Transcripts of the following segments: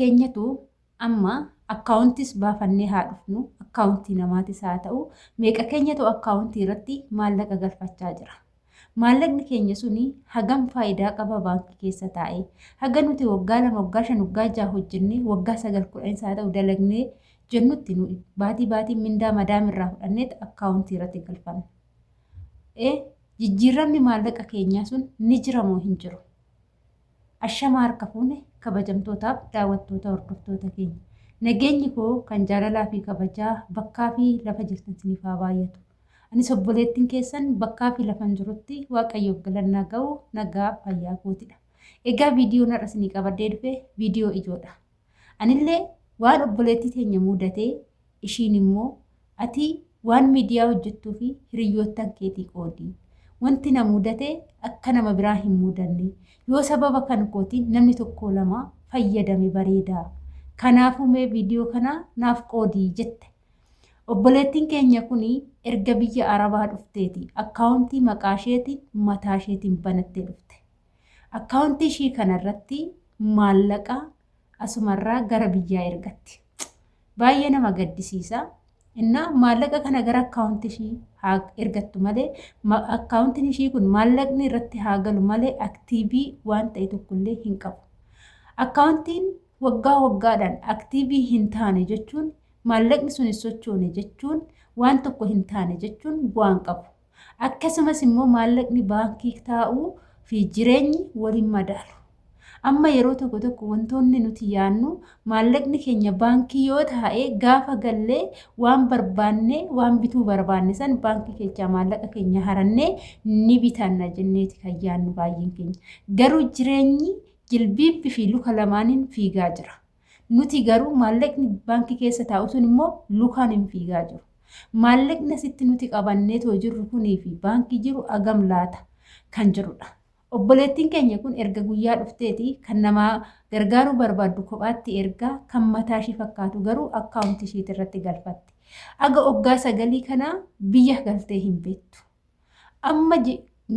keenyatu amma akkaawuntiis baafannee haa dhufnu akkaawuntii namaatis haa ta'u meeqa keenyatu akkaawuntii irratti maallaqa galfachaa jira. Maallaqni keenya suni hagam faayidaa qaba baankii keessa taa'ee haga nuti waggaa 2 waggaa 5 waggaa 6 hojjennee waggaa 9 10 haa ta'u dalagnee jennutti nu baatii mindaa madaamirraa fudhannee akkaawuntii irratti galfanna. Jijjiiramni maallaqa keenyaa sun ni jira moo hin jiru? Ashama harka fuune kabajamtootaaf daawwattoota hordoftoota keenya. Nageenyi koo kan jaalalaa fi kabajaa bakkaa fi lafa jirtan isiniif haa baay'atu. Anis obboleettiin keessan bakkaa fi lafan jirutti Waaqayyoof galannaa ga'u nagaa fayyaa kootidha. Egaa viidiyoon har'a isinii qabadhee dhufe viidiyoo ijoodha. Anillee waan obboleettii teenya mudatee ishiin immoo ati waan miidiyaa hojjettuu fi hiriyoottan keetii qoodii. Wanti na mudate akka nama biraa hin mudanne yoo sababa kan kootiin namni tokko lama fayyadame bareeda. Kanaafuu mee viidiyoo kana naaf qoodii jette. Obboleettiin keenya kuni erga biyya Arabaa dhufteeti akkaawuntii maqaa isheetiin mataa isheetiin banattee dhufte. Akkaawuntii ishii kanarratti maallaqa asumarraa gara biyyaa ergatti. Baay'ee nama gaddisiisa. Inna maallaqa kana gara akkaawuntii ishii haa ergattu malee akkaawuntiin ishii kun maallaqni irratti haa galu malee aktiivii waan ta'e tokkollee hin qabu. Akkaawuntiin waggaa waggaadhaan aktiivii hin taane jechuun maallaqni sun hin sochoone jechuun waan tokko hin taane jechuun bu'aan qabu. Akkasumas immoo maallaqni baankii taa'uu fi jireenyi waliin madaalu. Amma yeroo tokko wantoonni nuti yaannu maallaqni keenya baankii yoo taa'e gaafa gallee waan barbaanne waan bituu barbaanne san baankii keessa maallaqa keenya harannee ni bitanna jenneeti kan yaannu baay'een keenya. Garuu jireenyi jilbiibbii fi luka lamaaniin fiigaa jira. Nuti garuu maallaqni baankii keessa taa'u sun immoo lukaan hin fiigaa jiru. Maallaqni asitti nuti qabannee too jirru kunii fi baankii jiru agam laata kan jirudha. Obboleettiin keenya kun erga guyyaa dhufteeti kan nama gargaaruu barbaaddu kophaatti ergaa kan mataa ishii fakkaatu garuu akkaawuntii ishiitii irratti galfatti. Aga waggaa 9 kana biyya galtee hin beektu. Amma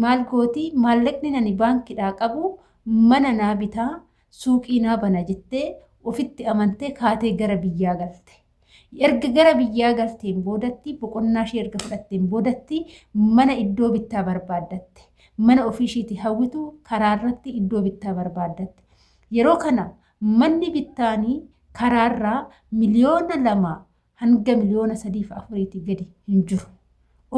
maal gooti maallaqni nani baankiidhaa qabu mana naa bitaa suuqii naa bana jettee ofitti amantee kaatee gara biyyaa galte. Erga gara biyyaa galteen boodatti boqonnaa ishee erga fudhatteen boodatti mana iddoo bittaa barbaaddatte. Mana ofiishiiti hawwitu karaarratti iddoo bittaa barbaaddatte. Yeroo kana manni bittaanii karaarraa miliyoona 2 hanga miliyoona 3-4 gadi hin jiru.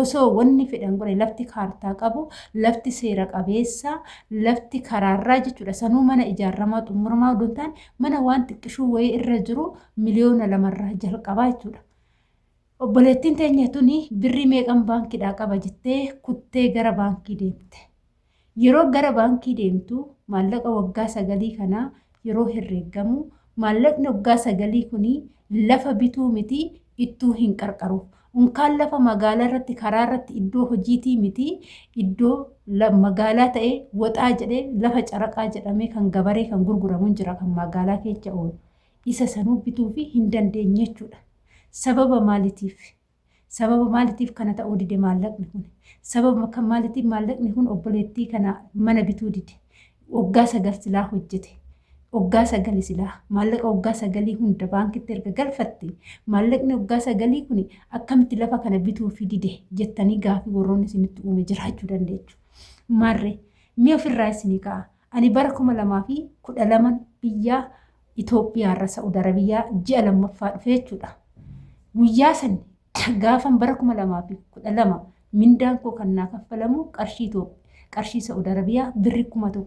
Osoo wanni fedhan godhe lafti kaartaa qabu, lafti seera qabeessa, lafti karaarraa jechuudha. Sanuu mana ijaaramaa xumuramaa odoo ta'an mana waan xiqqishuu wayii irra jiru miliyoona 2 irraa jalqabaa jechuudha. Obboleettiin teenya tuni birrii meeqan baankiidhaa qaba jettee kuttee gara baankii deemte. Yeroo gara baankii deemtu maallaqa waggaa 9 kana yeroo herreegamu maallaqni waggaa 9 kuni lafa bituu miti ittuu hin qarqaruuf. Unkaan lafa magaalaa irratti karaa irratti iddoo hojiitii miti iddoo magaalaa ta'e waxaa jedhee lafa caraqaa jedhamee kan gabaree kan gurguramu jira kan magaalaa keessa oolu. Isa sanuu bituu fi hin dandeenye jechuudha. Sababa maaliitiif? Sababa maaliitiif kana ta'uu dide maallaqni kun? Sababa kan maaliitiif maallaqni kun obboleettii kana mana bituu dide? Waggaa 9 silaa hojjete. Waggaa 9 silaa maallaqa waggaa 9 hunda baankitti erga galfatte maallaqni waggaa 9 kun akkamitti lafa kana bituu fi dide jettanii gaafii warroonni isinitti uume jiraachuu dandeechu. Maarree mi'a ofirraa isinii ka'a. Ani bara 2012 biyya Itoophiyaa irra Saa'ud Arabiyaa ji'a 2ffaa dhufe jechuudha. Guyyaa san gaafan bara 2012 mindaan koo kan naa kaffalamu qarshii Saa'ud Arabiyaa birrii 1000.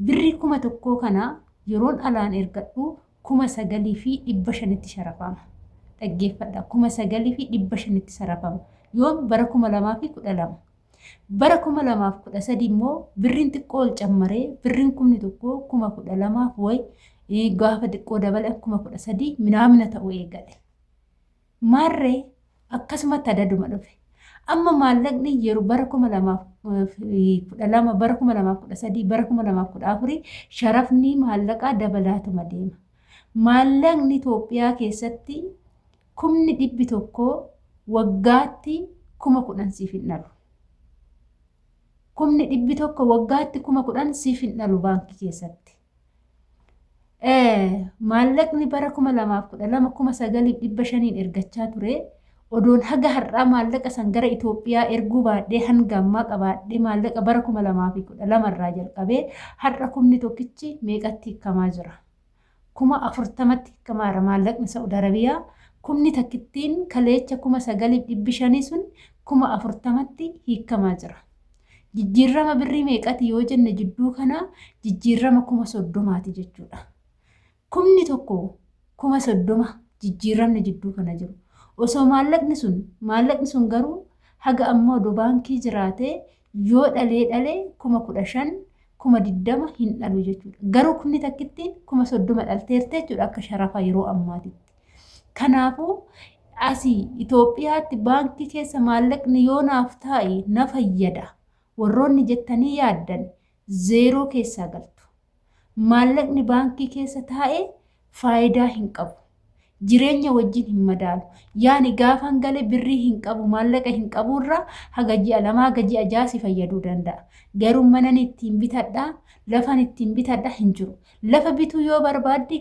Birrii 1000 kana yeroon alaan ergadhu 9,500tti sharafama. Dhaggeeffadha 9,500tti sharafama. Yoom bara 2012. Bara 2013 immoo birriin xiqqoo ol cammaree birriin 1,000 12,000 wayi gaafa xiqqoo dabale 13,000 minaamina ta'uu eegale. Maarree akkasumatti adaduma dhufe. Amma maallaqni yeroo bara 2012 bara 2013 bara 2014 sharafni maallaqaa dabalaatuma deema. Maallaqni Itoophiyaa keessatti 100 waggaatti 10,000 siif hin dhalu. 100 waggaatti 10,000 siif hin dhalu baankii keessatti. Maallaqni bara 2012 9,500 ergachaa ture. Odoon haga har'aa maallaqa san gara Itoophiyaa erguu baadhee hanga ammaa qabaadhee maallaqa bara 2012 irraa jalqabee har'a kumni tokkichi meeqatti hiikamaa jira? 40,000tti hiikamaara maallaqni Saudi Arabiyaa. Kumni takkittiin kaleecha 9,500 sun 40,000tti hiikamaa jira. Jijjiirama birrii meeqati yoo jenne jidduu kana jijjiirama 30,000ti jechuudha. Kumni tokko 30,000 jijjiiramni jidduu kana jiru. Osoo maallaqni sun garuu haga ammoo odoo baankii jiraatee yoo dhalee 15,000 20,000 hin dhalu jechuudha. Garuu kumni takkittiin 30,000 dhalteerte jechuudha akka sharafa yeroo ammaatitti. Kanaafuu asii Itoophiyaatti baankii keessa maallaqni yoo naaf taa'e na fayyada warroonni jettanii yaaddan zeeroo keessaa galtu. Maallaqni baankii keessa taa'e faayidaa hin qabu. Jireenya wajjin hin madaalu. Yaani gaafan galee birrii hin qabu maallaqa hin qaburraa haga ji'a 2 haga ji'a 6 si fayyaduu danda'a. Garuu mana ittiin bitadhaa lafan ittiin bitadhaa hin jiru. Lafa bituu yoo barbaadde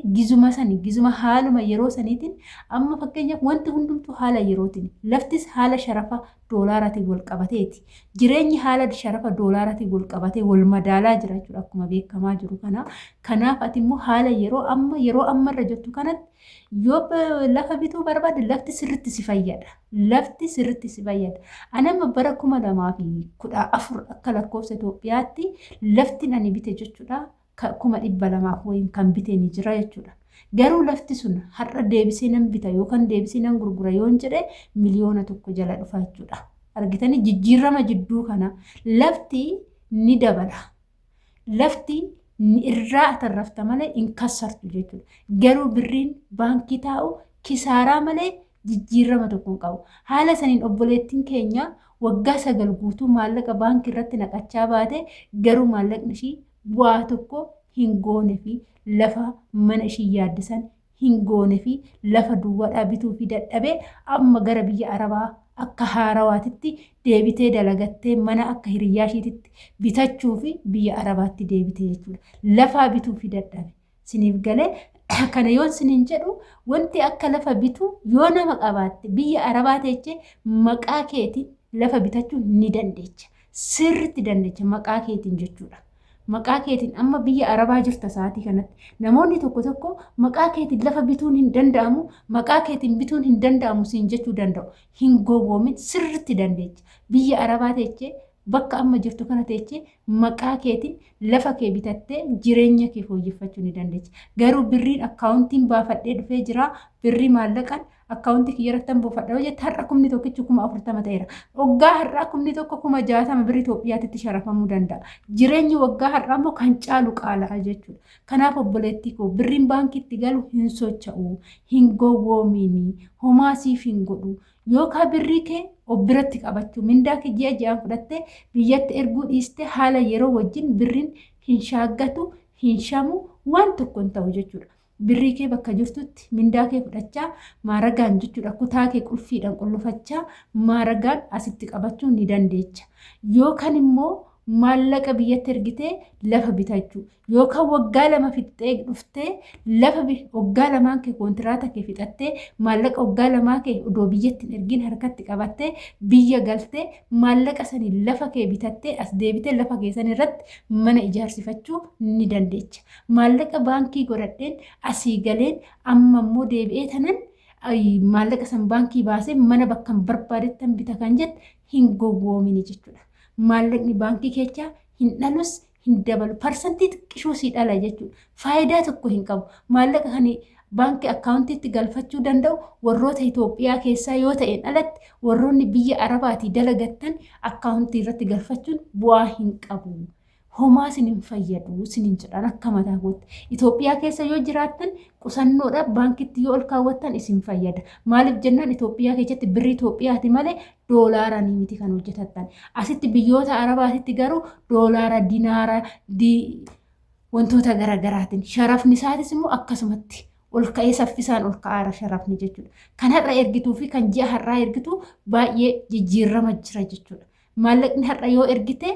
gizuma haaluma yeroo saniitiin amma fakkeenyaaf wanti hundumtuu haala yerootiin laftis haala sharafa doolaaraatiin wal qabateeti. Jireenyi haala sharafa doolaaraatiin wal qabatee wal madaalaa jira jechuudha akkuma beekamaa jiru kana. Kanaaf ati immoo haala yeroo ammarra jirtu kanatti yoo lafa bituu barbaadde lafti sirriitti si fayyada. Lafti sirriitti si fayyada. Anama bara 2014 akka lakkoofsa Itoophiyaatti lafti ani bite jechuudha 200,000 wayiin kan bite ni jira jechuudha. Garuu lafti sun har'a deebisee nan bita yookaan deebisee nan gurgura yoon jedhe miliyoona 1 jala dhufa jechuudha. Argitanii jijjiirama jidduu kana lafti ni dabala. Lafti irraa atarrafta malee hin kassartu jechuudha. Garuu birriin baankii taa'u kisaaraa malee jijjiirama tokko hin qabu. Haala saniin obboleettiin keenya waggaa 9 guutuu maallaqa baankii irratti naqachaa baate garuu maallaqni ishii bu'aa tokko hin goone fi lafa mana ishii yaaddisan hin goone fi lafa duwwaadhaa bituu fi dadhabee amma gara biyya Arabaa akka haarawaatitti deebitee dalagattee mana akka hiriyyaa ishiititti bitachuu fi biyya Arabaatti deebitee jechuudha. Lafaa bituu fi dadhabe. Siniif galee kana yoon siniin jedhu wanti akka lafa bituu yoo nama qabaatte biyya Arabaa teechee maqaa keetiin lafa bitachuu ni dandeecha. Sirriitti dandeecha maqaa keetiin jechuudha. Maqaa keetiin amma biyya Arabaa jirta sa'aatii kanatti namoonni tokko maqaa keetiin lafa bituun hin danda'amu maqaa keetiin bituun hin danda'amu siin jechuu danda'u. Hin gowwoomin sirriitti dandeecha. Biyya Arabaa teechee bakka amma jirtu kana teechee maqaa keetiin lafa kee bitattee jireenya kee fooyyeffachuu ni dandeecha. Garuu birriin akkaawuntiin baafadhee dhufee jira. Birrii maallaqaan akkaawuntii kiyyarrattan buufadha yoo jette har'a kumni tokkichi 40,000 ta'eera. Waggaa har'aa kumni tokko 60,000 birrii Itoophiyaatti sharafamuu danda'a. Jireenyi waggaa har'aa immoo kan caalu qaala'a jechuudha. Kanaaf obboleettii koo birriin baankiitti galu hin socho'u, hin gowwoominii, homaa siif hin godhu. Yookaan birrii kee obbiratti qabachuu mindaa kee ji'a ji'aan fudhattee biyyatti erguu dhiiste haala yeroo wajjin birriin hin shaaggatu, hin shamu waan tokko hin ta'u jechuudha. Birrii kee bakka jirtutti mindaa kee fudhachaa maaragaan jechuudha kutaa kee qulfiidhaan qullufachaa maaragaan asitti qabachuu ni dandeecha. Yookaan immoo maallaqa biyyatti ergitee lafa bitachuu yookaan waggaa 2 fixxee dhuftee lafa waggaa 2 kee kontiraata kee fixattee maallaqa waggaa 2 kee odoo biyyatti hin ergin harkatti qabattee biyya galtee maallaqa sanii lafa kee bitattee as deebitee lafa keessan irratti mana ijaarsifachuu ni dandeecha. Maallaqa baankii godhadheen asii galeen amma immoo deebi'ee tanan maallaqa san baankii baasee mana bakka barbaadetti bita kan jette hin gowwoomini jechuudha. Maallaqni baankii keechaa hin dhalus hin dabalu. Parsantii xiqqishuu sii dhala jechuudha. Faayidaa tokko hin qabu. Maallaqa kan baankii akkaawuntiitti galfachuu danda'u warroota Itoophiyaa keessaa yoo ta'e alatti warroonni biyya Arabaatii dalagattan akkaawuntii irratti galfachuun bu'aa hin qabu. Homaa sinin fayyadu sinin jedhan akka mataa gootti. Itoophiyaa keessa yoo jiraattan qusannoodhaaf baankitti yoo ol kaawwattan isin fayyada. Maaliif jennaan Itoophiyaa keessatti birrii Itoophiyaati malee doolaaraan miti kan hojjetattan. Asitti biyyoota Arabaatitti garuu doolaara, dinaara, wantoota garaagaraatiin sharafni isaatis immoo akkasumatti ol ka'ee saffisaan ol ka'aara sharafni jechuudha. Kan har'a ergituu fi kan ji'a har'aa ergitu baay'ee jijjiirama jira jechuudha. Maallaqni har'a yoo ergite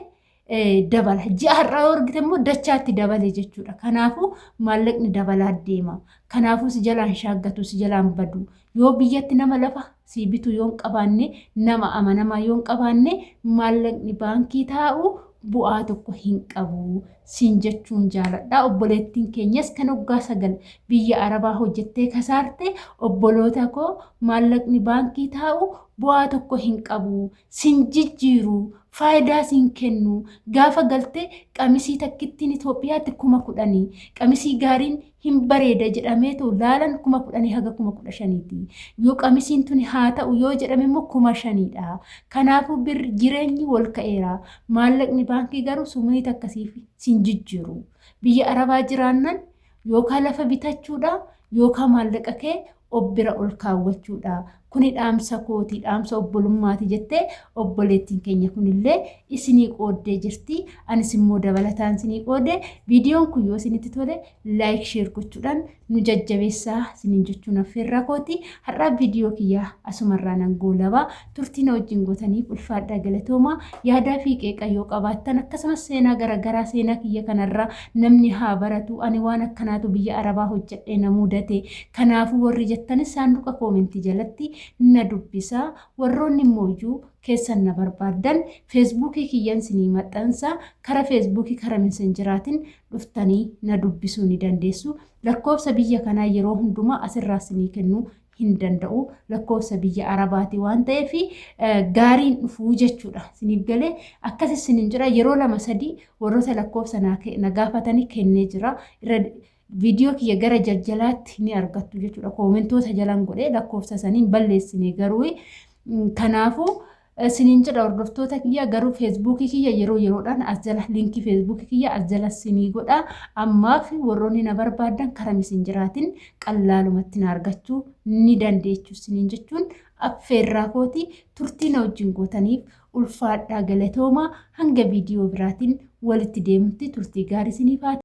dabala. Ji'a har'aa yoo argite immoo dachaatti dabale jechuudha. Kanaafuu maallaqni dabalaa deema. Kanaafuu si jalaan shaaggatu si jalaan badu. Yoo biyyatti nama lafa si bitu yoo hin qabaanne nama amanamaa yoo hin qabaanne maallaqni baankii taa'u bu'aa tokko hin qabu. Siin jechuun jaaladha. Obboleettiin keenyas kan waggaa 9 biyya Arabaa hojjettee kasaarte obboloota koo maallaqni baankii taa'u bu'aa tokko hin qabu. Siin jijjiiru. Faayidaa siin kennu gaafa galtee qamisii takkittiin Itoophiyaatti 10,000 qamisii gaariin hin bareeda jedhameetu laalan 10,000 haga 15,000ti. Yoo qamisiin tuni haa ta'u yoo jedhame immoo 5,000dha. Kanaafuu jireenyi wal ka'eera. Maallaqni baankii garuu sumanii takkasiif siin jijjiiru. Biyya Arabaa jiraannan yookaan lafa bitachuudha yookaan maallaqa kee obbira ol kaawwachuudha. Kuni dhaamsa kooti, dhaamsa obbolummaati jettee obboleettiin keenya kunillee isinii qooddee jirti. Anis immoo dabalataan isinii qoodde. Viidiyoon kun yoo isinitti tole laayik sheer gochuudhaan nu jajjabeessaa isiniin jechuun affeerraa kooti. Har'aa viidiyoo kiyyaa asumarraa nan goolabaa. Turtii na wajjin gootaniif ulfaadhaa galatoomaa. Yaadaa fi qeeqa yoo qabaattan akkasumas seenaa garaagaraa seenaa kiyya kanarraa namni haa baratu. Ani waan akkanaatu biyya Arabaa hojjedhee na mudate. Kanaafuu warri jettanis saanduqa koomentii jalatti na dubbisa. Warroonni immoo keessan na barbaadan feesbuukii kiyyan sinii maxxansa kara feesbuukii kara messenjeraatiin dhuftanii na dubbisuu ni dandeessu. Lakkoofsa biyya kanaa yeroo hundumaa asirraa sinii kennuu hin danda'u. Lakkoofsa biyya Arabaati waan ta'eef gaariin dhufuu jechuudha. Siniif galee akkasii siniin jira yeroo 2-3 warroota lakkoofsa na gaafatanii kennee jira. Viidiyoo kiyya gara jalalaatti ni argattu jechuudha. Koomentoota jalaan godhee lakkoofsa saniin balleessine garuu kanaafuu siniin jedha hordoftoota kiyya garuu feesbuukii kiyya yeroodhaan as jala liinkii feesbuukii kiyya as jala sinii godha. Ammaaf warroonni na barbaadan karaa messenjeraatiin qallaalumatti na argachuu ni dandeessu siniin jechuun affeerraa kooti. Turtii na wajjin gootaniif ulfaadhaa galatoomaa. Hanga viidiyoo biraatiin walitti deemutti turtii gaarii siniif haa